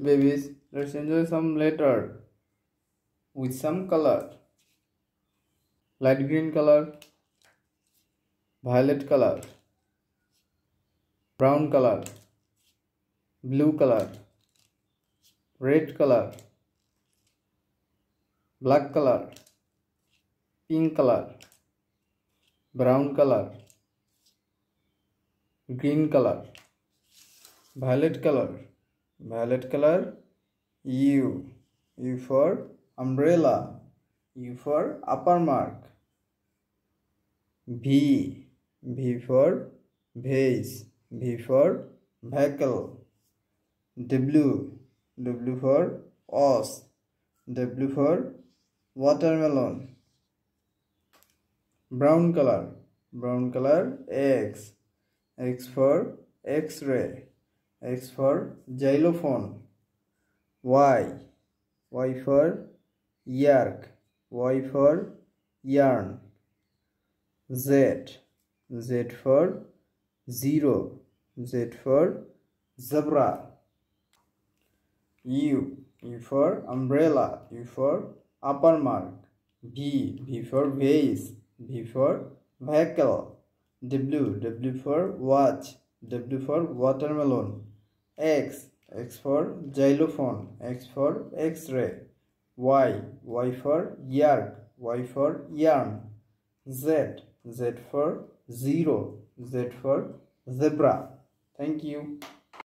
Babies, let's enjoy some letter with some color. Light green color, violet color, brown color, blue color, red color, black color, pink color, brown color, green color, violet color, U for umbrella, U for upper mark, V for vase, V for vehicle, W for os, W for watermelon, brown color, X for X-ray, X for xylophone, Y for yark, Y for yarn, Z for zero, Z for zebra, U for umbrella, U for upper mark, V for vase, V for vehicle, W for watch, W for watermelon, X for xylophone, X for X-ray, Y for yark, Y for yarn, Z for zero, Z for zebra. Thank you.